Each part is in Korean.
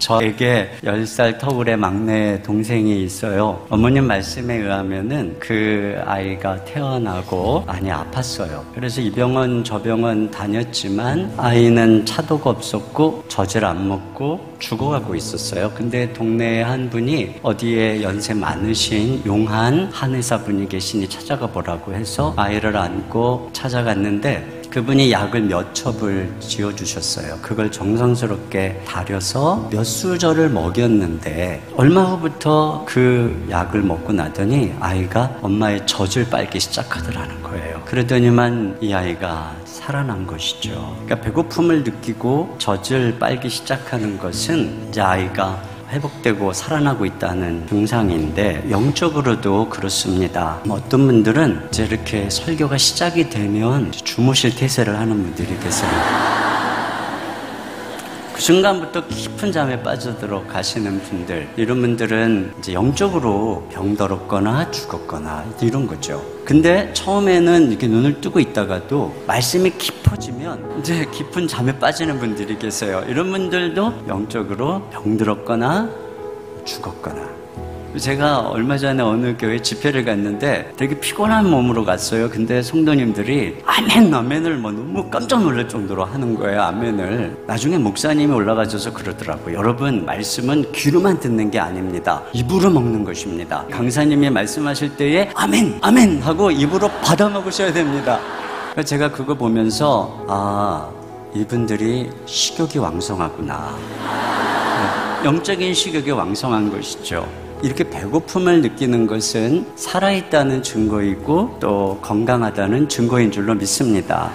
저에게 10살 터울의 막내 동생이 있어요. 어머님 말씀에 의하면은 그 아이가 태어나고 많이 아팠어요. 그래서 이 병원 저 병원 다녔지만 아이는 차도가 없었고 젖을 안 먹고 죽어가고 있었어요. 근데 동네에 한 분이 어디에 연세 많으신 용한 한의사분이 계시니 찾아가 보라고 해서 아이를 안고 찾아갔는데 그분이 약을 몇 첩을 지어주셨어요. 그걸 정성스럽게 다려서 몇 수절을 먹였는데 얼마 후부터 그 약을 먹고 나더니 아이가 엄마의 젖을 빨기 시작하더라는 거예요. 그러더니만 이 아이가 살아난 것이죠. 그러니까 배고픔을 느끼고 젖을 빨기 시작하는 것은 이제 아이가 회복되고 살아나고 있다는 증상인데 영적으로도 그렇습니다. 어떤 분들은 이제 이렇게 설교가 시작이 되면 주무실 태세를 하는 분들이 계세요. 그 순간부터 깊은 잠에 빠져들어 가시는 분들, 이런 분들은 이제 영적으로 병들었거나 죽었거나 이런 거죠. 근데 처음에는 이렇게 눈을 뜨고 있다가도 말씀이 깊어지면 이제 깊은 잠에 빠지는 분들이 계세요. 이런 분들도 영적으로 병들었거나 죽었거나. 제가 얼마 전에 어느 교회 집회를 갔는데 되게 피곤한 몸으로 갔어요. 근데 성도님들이 아멘 아멘을 너무 깜짝 놀랄 정도로 하는 거예요. 아멘을. 나중에 목사님이 올라가셔서 그러더라고요. 여러분, 말씀은 귀로만 듣는 게 아닙니다. 입으로 먹는 것입니다. 강사님이 말씀하실 때에 아멘 아멘 하고 입으로 받아 먹으셔야 됩니다. 그래서 제가 그거 보면서 이분들이 식욕이 왕성하구나. 영적인 식욕이 왕성한 것이죠. 이렇게 배고픔을 느끼는 것은 살아있다는 증거이고 또 건강하다는 증거인 줄로 믿습니다.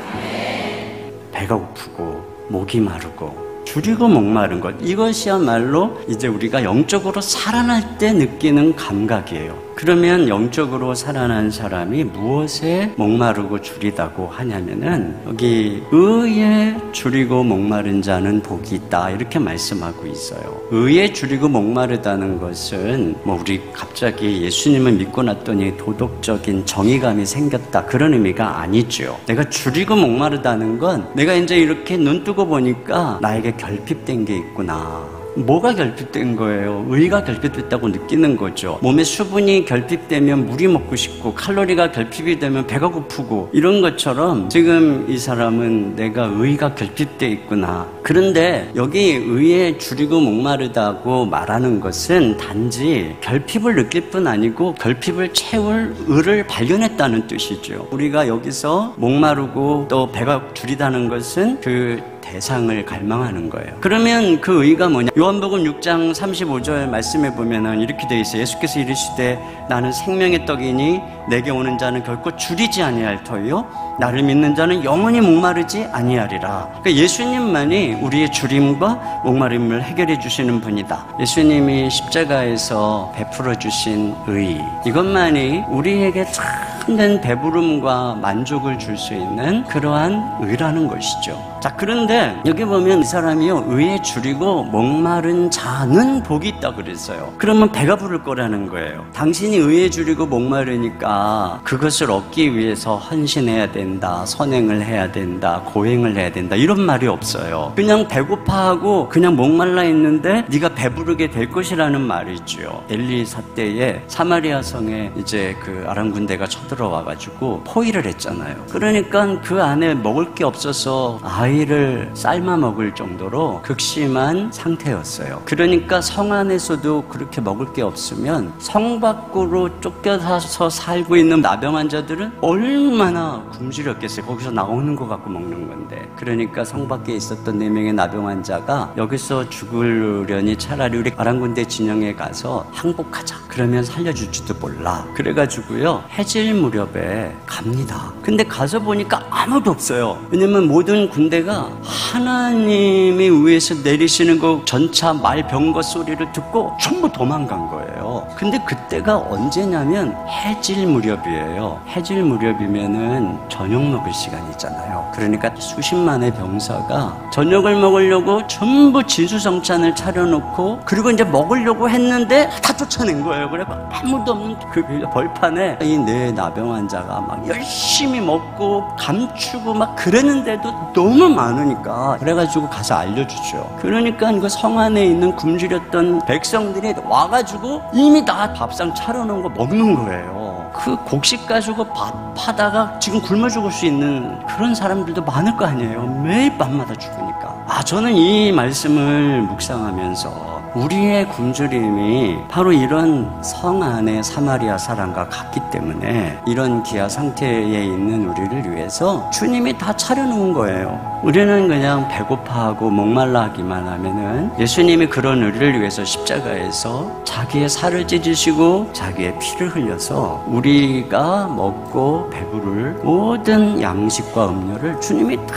배가 고프고 목이 마르고 줄이고 목마른 것, 이것이야말로 이제 우리가 영적으로 살아날 때 느끼는 감각이에요. 그러면 영적으로 살아난 사람이 무엇에 목마르고 줄이다고 하냐면은 여기 의에 줄이고 목마른 자는 복이 있다 이렇게 말씀하고 있어요. 의에 줄이고 목마르다는 것은 우리 갑자기 예수님을 믿고 났더니 도덕적인 정의감이 생겼다 그런 의미가 아니죠. 내가 줄이고 목마르다는 건 내가 이제 이렇게 눈 뜨고 보니까 나에게 결핍된 게 있구나. 뭐가 결핍된 거예요? 의가 결핍됐다고 느끼는 거죠. 몸에 수분이 결핍되면 물이 먹고 싶고 칼로리가 결핍이 되면 배가 고프고 이런 것처럼 지금 이 사람은 내가 의가 결핍되어 있구나. 그런데 여기 의에 줄이고 목마르다고 말하는 것은 단지 결핍을 느낄 뿐 아니고 결핍을 채울 의를 발견했다는 뜻이죠. 우리가 여기서 목마르고 또 배가 줄이다는 것은 그 대상을 갈망하는 거예요. 그러면 그 의가 뭐냐? 요한복음 6장 35절 말씀에 보면은 이렇게 되어 있어요. 예수께서 이르시되 나는 생명의 떡이니 내게 오는 자는 결코 줄이지 아니할 터이요 나를 믿는 자는 영원히 목마르지 아니하리라. 그러니까 예수님만이 우리의 줄임과 목마름을 해결해 주시는 분이다. 예수님이 십자가에서 베풀어 주신 의, 이것만이 우리에게 참된 배부름과 만족을 줄 수 있는 그러한 의라는 것이죠. 자, 그런데 여기 보면 이 사람이요, 의에 줄이고 목마른 자는 복이 있다 그랬어요. 그러면 배가 부를 거라는 거예요. 당신이 의에 줄이고 목마르니까 그것을 얻기 위해서 헌신해야 된다, 선행을 해야 된다, 고행을 해야 된다, 이런 말이 없어요. 그냥 배고파하고 그냥 목말라 있는데 네가 배부르게 될 것이라는 말이죠. 엘리사 때에 사마리아 성에 이제 그 아람 군대가 쳐들어와가지고 포위를 했잖아요. 그러니까 그 안에 먹을 게 없어서 아이를 삶아 먹을 정도로 극심한 상태였어요. 그러니까 성 안에서도 그렇게 먹을 게 없으면 성 밖으로 쫓겨서 살고 있는 나병 환자들은 얼마나 굶주렸겠어요. 거기서 나오는 거 갖고 먹는 건데. 그러니까 성 밖에 있었던 4명의 나병 환자가 여기서 죽으려니 차라리 우리 아람군대 진영에 가서 항복하자. 그러면 살려줄지도 몰라. 그래가지고요, 해질 무렵에 갑니다. 근데 가서 보니까 아무도 없어요. 왜냐면 모든 군대가 하나님이 위에서 내리시는 그 전차 말 병거 소리를 듣고 전부 도망간 거예요. 거예요. 근데 그때가 언제냐면 해질 무렵이에요. 해질 무렵이면은 저녁 먹을 시간이잖아요. 그러니까 수십만의 병사가 저녁을 먹으려고 전부 진수성찬을 차려놓고, 그리고 이제 먹으려고 했는데 다 쫓아낸 거예요. 그래서 아무도 없는 그 벌판에 이 네 나병 환자가 막 열심히 먹고 감추고 막 그랬는데도 너무 많으니까, 그래가지고 가서 알려주죠. 그러니까 그 성 안에 있는 굶주렸던 백성들이 와가지고 이미 다 밥상 차려놓은 거 먹는 거예요. 그 곡식 가지고 밥하다가 지금 굶어 죽을 수 있는 그런 사람들도 많을 거 아니에요. 매일 밤마다 죽으니까. 저는 이 말씀을 묵상하면서 우리의 굶주림이 바로 이런 성 안의 사마리아 사람과 같기 때문에 이런 기아 상태에 있는 우리를 위해서 주님이 다 차려놓은 거예요. 우리는 그냥 배고파하고 목말라 하기만 하면은, 예수님이 그런 우리를 위해서 십자가에서 자기의 살을 찢으시고 자기의 피를 흘려서 우리가 먹고 배부를 모든 양식과 음료를 주님이 다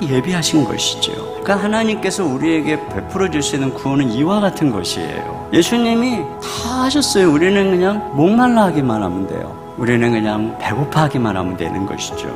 예비하신 것이죠. 그러니까 하나님께서 우리에게 베풀어 주시는 구원은 이와 같은 것이에요. 예수님이 다 하셨어요. 우리는 그냥 목말라 하기만 하면 돼요. 우리는 그냥 배고파 하기만 하면 되는 것이죠.